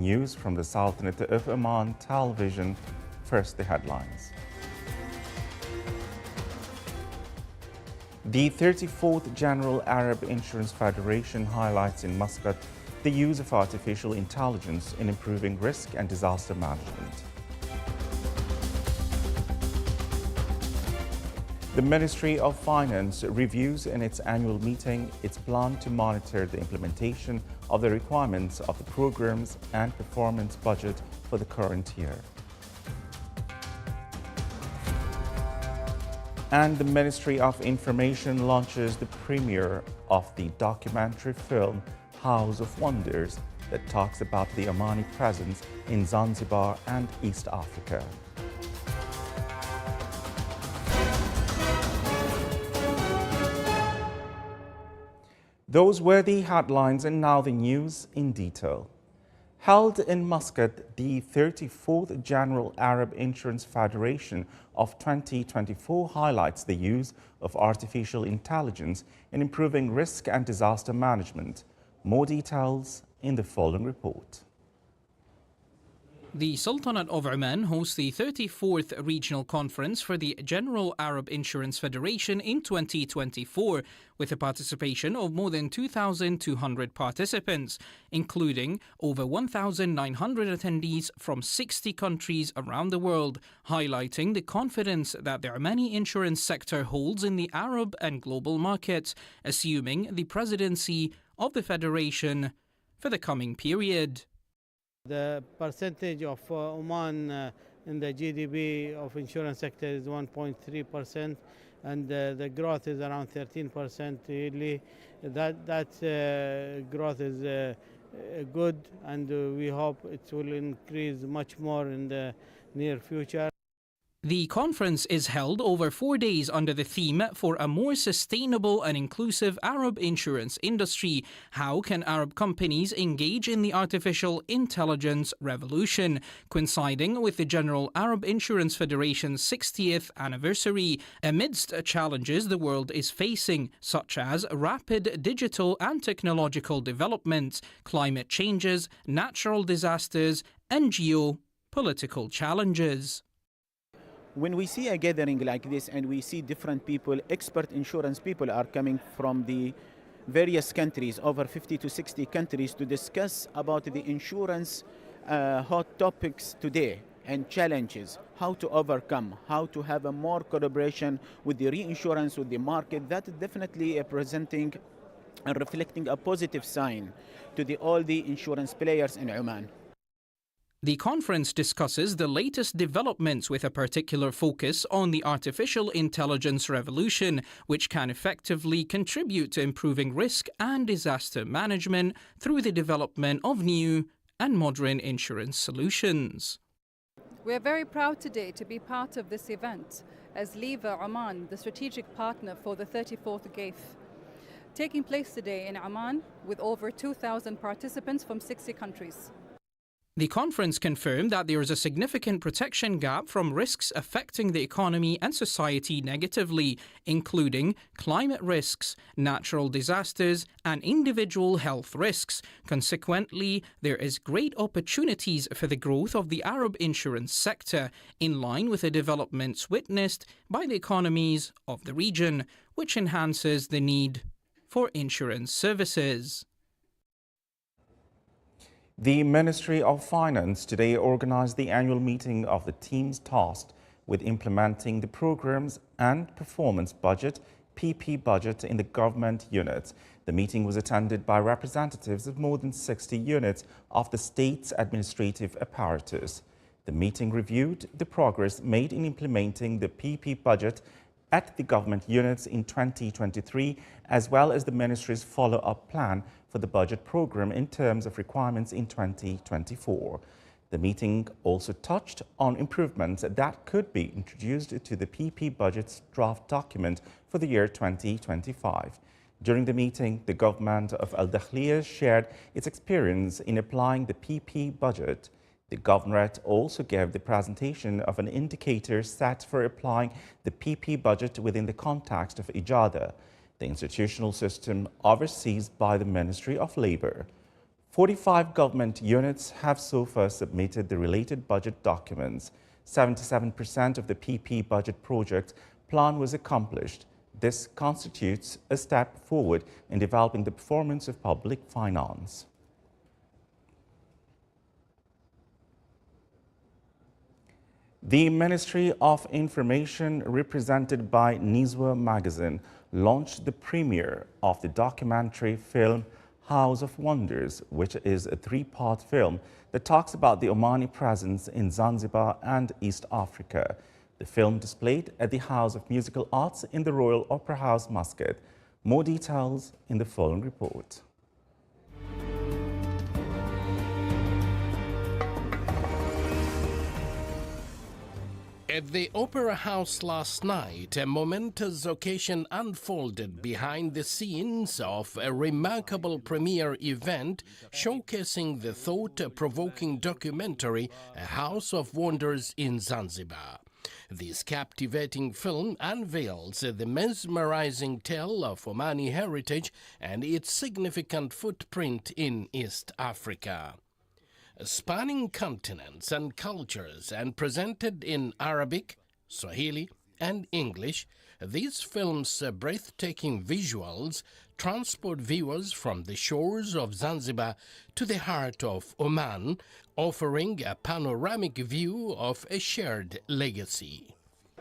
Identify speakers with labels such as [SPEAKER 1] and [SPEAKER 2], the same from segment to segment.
[SPEAKER 1] News from the Sultanate of Oman television. First, the headlines. The 34th General Arab Insurance Federation highlights in Muscat the use of artificial intelligence in improving risk and disaster management. The Ministry of Finance reviews in its annual meeting its plan to monitor the implementation of the requirements of the programs and performance budget for the current year. And the Ministry of Information launches the premiere of the documentary film House of Wonders that talks about the Omani presence in Zanzibar and East Africa. Those were the headlines, and now the news in detail. Held in Muscat, the 34th General Arab Insurance Federation of 2024 highlights the use of artificial intelligence in improving risk and disaster management. More details in the following report.
[SPEAKER 2] The Sultanate of Oman hosts the 34th Regional Conference for the General Arab Insurance Federation in 2024, with the participation of more than 2,200 participants, including over 1,900 attendees from 60 countries around the world, highlighting the confidence that the Omani insurance sector holds in the Arab and global markets, assuming the presidency of the Federation for the coming period.
[SPEAKER 3] The percentage of Oman in the GDP of insurance sector is 1.3%, and the growth is around 13% yearly. That growth is good, and we hope it will increase much more in the near future.
[SPEAKER 2] The conference is held over 4 days under the theme for a more sustainable and inclusive Arab insurance industry. How can Arab companies engage in the artificial intelligence revolution, coinciding with the General Arab Insurance Federation's 60th anniversary, amidst challenges the world is facing, such as rapid digital and technological developments, climate changes, natural disasters, and geo-political challenges.
[SPEAKER 4] When we see a gathering like this and we see different people, expert insurance people are coming from the various countries, over 50 to 60 countries, to discuss about the insurance hot topics today and challenges, how to overcome, how to have a more collaboration with the reinsurance, with the market. That is definitely presenting and reflecting a positive sign to all the insurance players in Oman.
[SPEAKER 2] The conference discusses the latest developments with a particular focus on the artificial intelligence revolution, which can effectively contribute to improving risk and disaster management through the development of new and modern insurance solutions.
[SPEAKER 5] We are very proud today to be part of this event as Liva Oman, the strategic partner for the 34th GAIF, taking place today in Oman with over 2,000 participants from 60 countries.
[SPEAKER 2] The conference confirmed that there is a significant protection gap from risks affecting the economy and society negatively, including climate risks, natural disasters, and individual health risks. Consequently, there is great opportunities for the growth of the Arab insurance sector, in line with the developments witnessed by the economies of the region, which enhances the need for insurance services.
[SPEAKER 1] The Ministry of Finance today organized the annual meeting of the teams tasked with implementing the programs and performance budget, PP budget, in the government units. The meeting was attended by representatives of more than 60 units of the state's administrative apparatus. The meeting reviewed the progress made in implementing the PP budget at the government units in 2023, as well as the ministry's follow-up plan for the budget program in terms of requirements in 2024. The meeting also touched on improvements that could be introduced to the PP budget's draft document for the year 2025. During the meeting, the government of Al Dakhliya shared its experience in applying the PP budget. The governorate also gave the presentation of an indicator set for applying the PP budget within the context of Ijada, the institutional system oversees by the Ministry of Labour. 45 government units have so far submitted the related budget documents. 77% of the PP budget project plan was accomplished. This constitutes a step forward in developing the performance of public finance. The Ministry of Information, represented by Nizwa magazine, launched the premiere of the documentary film House of Wonders, which is a three-part film that talks about the Omani presence in Zanzibar and East Africa. The film displayed at the House of Musical Arts in the Royal Opera House, Muscat. More details in the following report.
[SPEAKER 6] At the Opera House last night, a momentous occasion unfolded behind the scenes of a remarkable premiere event showcasing the thought-provoking documentary A House of Wonders in Zanzibar. This captivating film unveils the mesmerizing tale of Omani heritage and its significant footprint in East Africa. Spanning continents and cultures and presented in Arabic, Swahili, and English, these films' breathtaking visuals transport viewers from the shores of Zanzibar to the heart of Oman, offering a panoramic view of a shared legacy.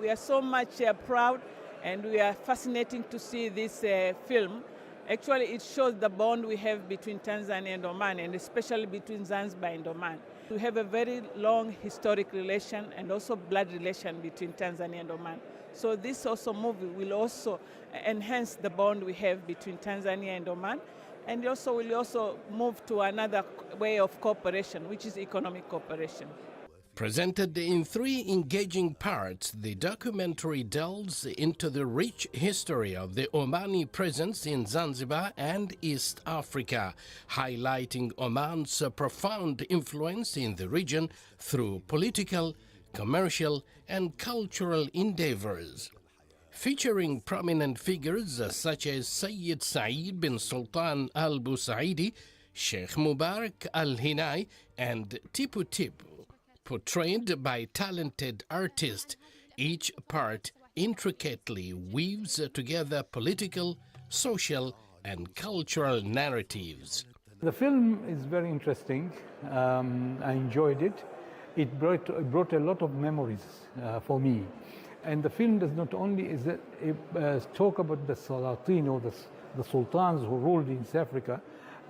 [SPEAKER 7] We are so much proud and we are fascinating to see this film. Actually, it shows the bond we have between Tanzania and Oman, and especially between Zanzibar and Oman. We have a very long historic relation and also blood relation between Tanzania and Oman. So this also movie will also enhance the bond we have between Tanzania and Oman, and also will also move to another way of cooperation, which is economic cooperation.
[SPEAKER 6] Presented in three engaging parts, the documentary delves into the rich history of the Omani presence in Zanzibar and East Africa, highlighting Oman's profound influence in the region through political, commercial, and cultural endeavors. Featuring prominent figures such as Sayyid Saeed bin Sultan Al Busaidi, Sheikh Mubarak Al Hinai, and Tipu Tipu. Portrayed by talented artists, each part intricately weaves together political, social, and cultural narratives.
[SPEAKER 8] The film is very interesting. I enjoyed it. It brought a lot of memories for me. And the film does not only talk about the Salatin or the sultans who ruled in East Africa,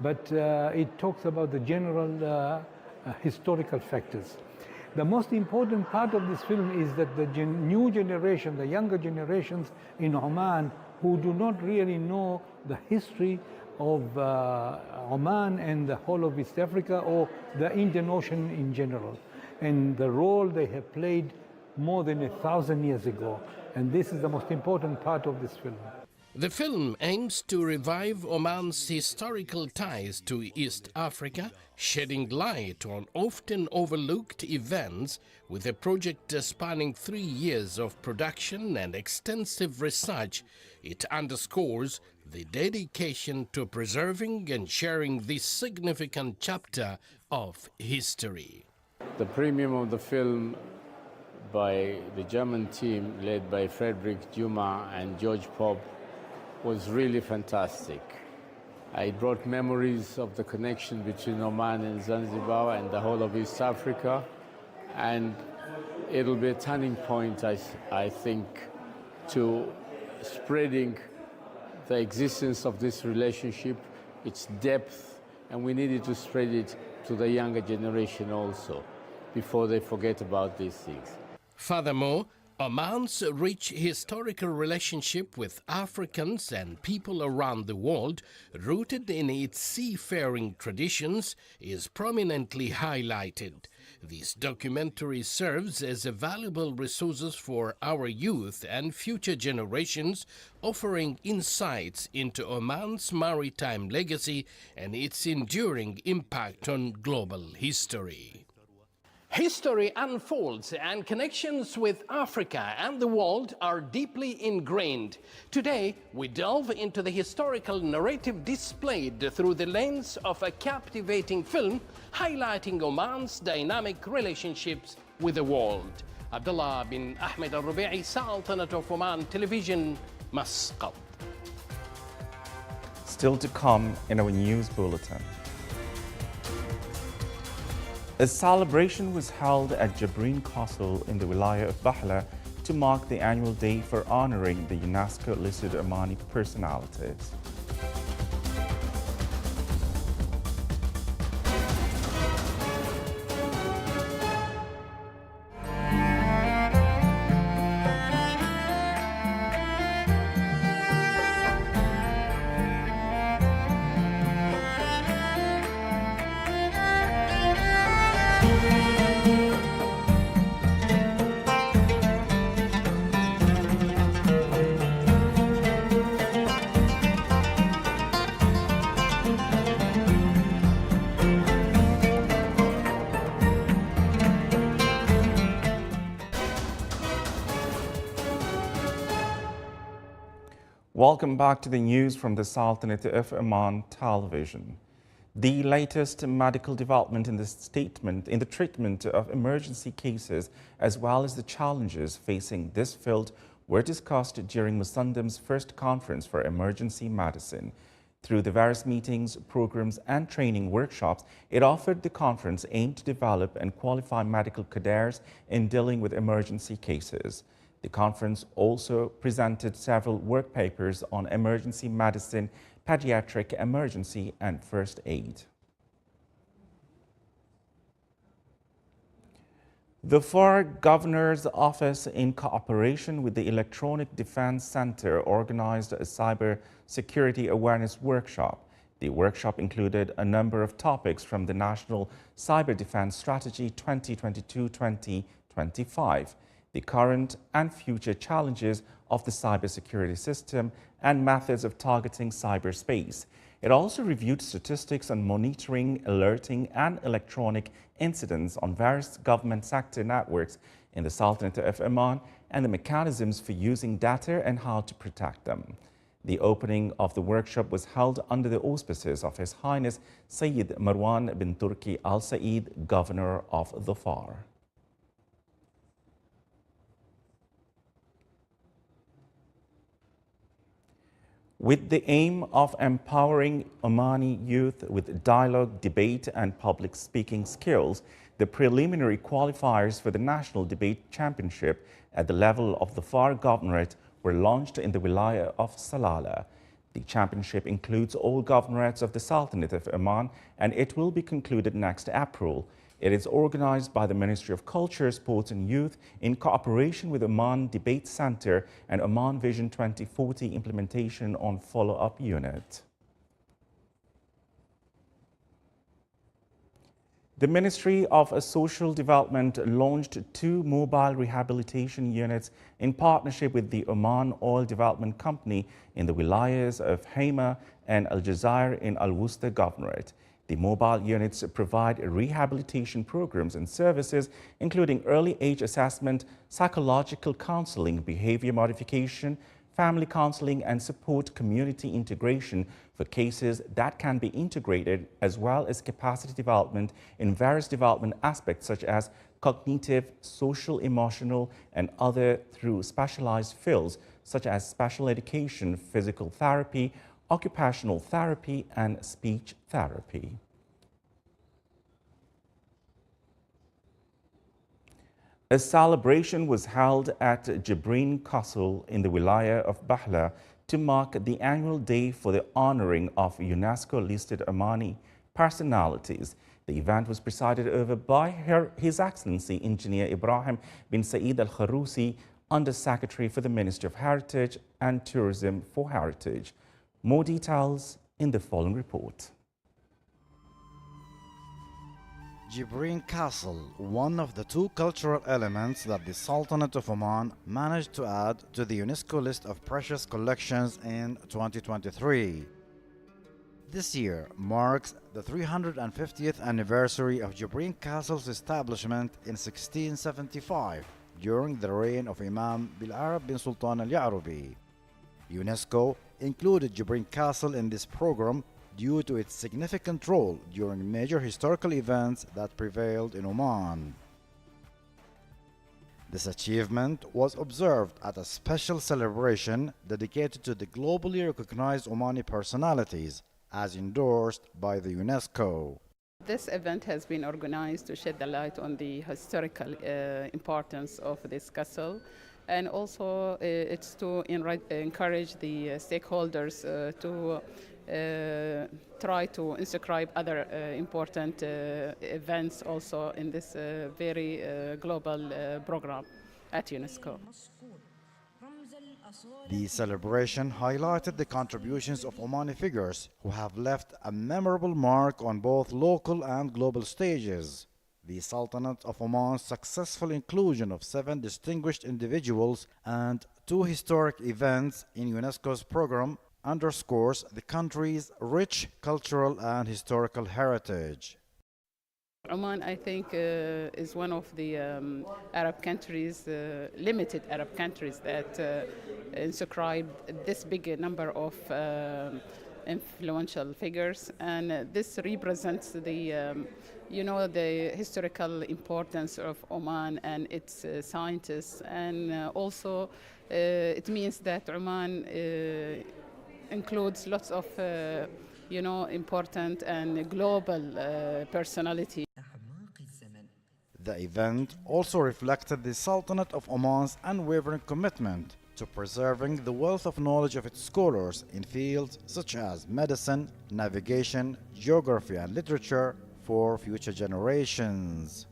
[SPEAKER 8] but it talks about the general historical factors. The most important part of this film is that the new generation, the younger generations in Oman, who do not really know the history of Oman and the whole of East Africa or the Indian Ocean in general, and the role they have played more than 1,000 years ago. And this is the most important part of this film.
[SPEAKER 6] The film aims to revive Oman's historical ties to East Africa, shedding light on often overlooked events with a project spanning 3 years of production and extensive research. It underscores the dedication to preserving and sharing this significant chapter of history.
[SPEAKER 9] The premium of the film by the German team led by Frederick Juma and George Pope was really fantastic. It brought memories of the connection between Oman and Zanzibar and the whole of East Africa, and it'll be a turning point, I think, to spreading the existence of this relationship, its depth, and we needed to spread it to the younger generation also, before they forget about these things.
[SPEAKER 6] Furthermore, Oman's rich historical relationship with Africans and people around the world, rooted in its seafaring traditions, is prominently highlighted. This documentary serves as a valuable resource for our youth and future generations, offering insights into Oman's maritime legacy and its enduring impact on global history. History unfolds and connections with Africa and the world are deeply ingrained. Today, we delve into the historical narrative displayed through the lens of a captivating film highlighting Oman's dynamic relationships with the world. Abdullah bin Ahmed al-Rubi'i, Sultanate of Oman Television, Muscat.
[SPEAKER 1] Still to come in our news bulletin. A celebration was held at Jbin Castle in the Wilaya of Bahla to mark the annual day for honoring the UNESCO-listed Omani personalities. Welcome back to the news from the Sultanate of Oman Television. The latest medical development in the treatment of emergency cases, as well as the challenges facing this field, were discussed during Musandam's first conference for emergency medicine. Through the various meetings, programs, and training workshops, it offered the conference aimed to develop and qualify medical cadres in dealing with emergency cases. The conference also presented several work papers on emergency medicine, pediatric emergency, and first aid. The FAR Governor's Office, in cooperation with the Electronic Defense Center, organized a cyber security awareness workshop. The workshop included a number of topics from the National Cyber Defense Strategy 2022-2025. The current and future challenges of the cybersecurity system and methods of targeting cyberspace. It also reviewed statistics on monitoring, alerting, and electronic incidents on various government sector networks in the Sultanate of Oman and the mechanisms for using data and how to protect them. The opening of the workshop was held under the auspices of His Highness Sayyid Marwan bin Turki Al Said, Governor of the FAR. With the aim of empowering Omani youth with dialogue, debate, and public speaking skills, the preliminary qualifiers for the National Debate Championship at the level of the FAR Governorate were launched in the Wilaya of Salalah. The championship includes all governorates of the Sultanate of Oman, and it will be concluded next April. It is organized by the Ministry of Culture, Sports and Youth in cooperation with Oman Debate Center and Oman Vision 2040 Implementation on Follow-Up Unit. The Ministry of Social Development launched 2 mobile rehabilitation units in partnership with the Oman Oil Development Company in the wilayas of Haima and Al Jazair in Al Wusta Governorate. The mobile units provide rehabilitation programs and services, including early age assessment, psychological counseling, behavior modification, family counseling, and support community integration for cases that can be integrated, as well as capacity development in various development aspects such as cognitive, social, emotional, and other through specialized fields such as special education, physical therapy, occupational therapy, and speech therapy. A celebration was held at Jbin Castle in the Wilaya of Bahla to mark the annual day for the honoring of UNESCO-listed Omani personalities. The event was presided over by His Excellency Engineer Ibrahim bin Saeed Al Kharousi, Under-Secretary for the Ministry of Heritage and Tourism for Heritage. More details in the following report.
[SPEAKER 10] Jbin Castle, one of the 2 cultural elements that the Sultanate of Oman managed to add to the UNESCO list of precious collections in 2023. This year marks the 350th anniversary of Jbin Castle's establishment in 1675 during the reign of Imam Bil-Arab bin Sultan al-Ya'rubi. UNESCO included Jbin Castle in this program due to its significant role during major historical events that prevailed in Oman. This achievement was observed at a special celebration dedicated to the globally recognized Omani personalities, as endorsed by the UNESCO.
[SPEAKER 11] This event has been organized to shed the light on the historical importance of this castle, and also it's to encourage the stakeholders to try to inscribe other important events also in this very global program at UNESCO.
[SPEAKER 10] The celebration highlighted the contributions of Omani figures who have left a memorable mark on both local and global stages. The Sultanate of Oman's successful inclusion of 7 distinguished individuals and 2 historic events in UNESCO's program underscores the country's rich cultural and historical heritage.
[SPEAKER 11] Oman, I think, is one of the Arab countries, limited Arab countries that inscribed this big number of influential figures, and this represents the, the historical importance of Oman and its scientists, and also it means that Oman includes lots of, important and global personality.
[SPEAKER 10] The event also reflected the Sultanate of Oman's unwavering commitment to preserving the wealth of knowledge of its scholars in fields such as medicine, navigation, geography, and literature for future generations.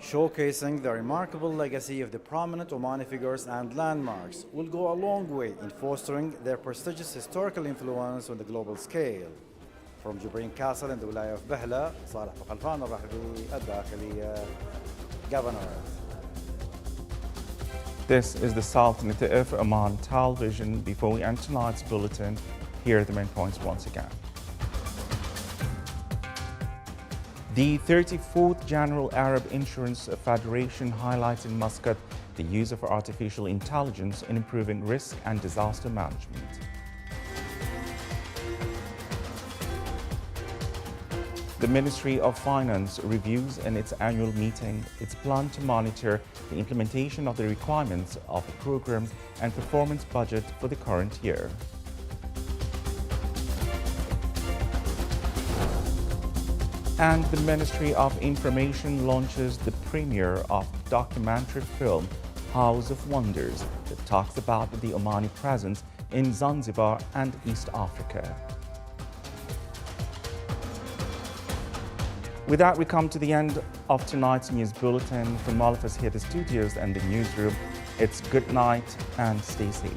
[SPEAKER 10] Showcasing the remarkable legacy of the prominent Omani figures and landmarks will go a long way in fostering their prestigious historical influence on the global scale. From Jbin Castle in the Wilaya of Behla, Saleh Khalfan al-Rahbi, الداخلية, Governorate.
[SPEAKER 1] This is the Sultanate of Oman television. Before we end tonight's bulletin, here are the main points once again. The 34th General Arab Insurance Federation highlights in Muscat the use of artificial intelligence in improving risk and disaster management. The Ministry of Finance reviews in its annual meeting its plan to monitor the implementation of the requirements of the programs and performance budget for the current year. And the Ministry of Information launches the premiere of documentary film House of Wonders that talks about the Omani presence in Zanzibar and East Africa. With that, we come to the end of tonight's news bulletin. From all of us here at the studios and the newsroom, it's good night and stay safe.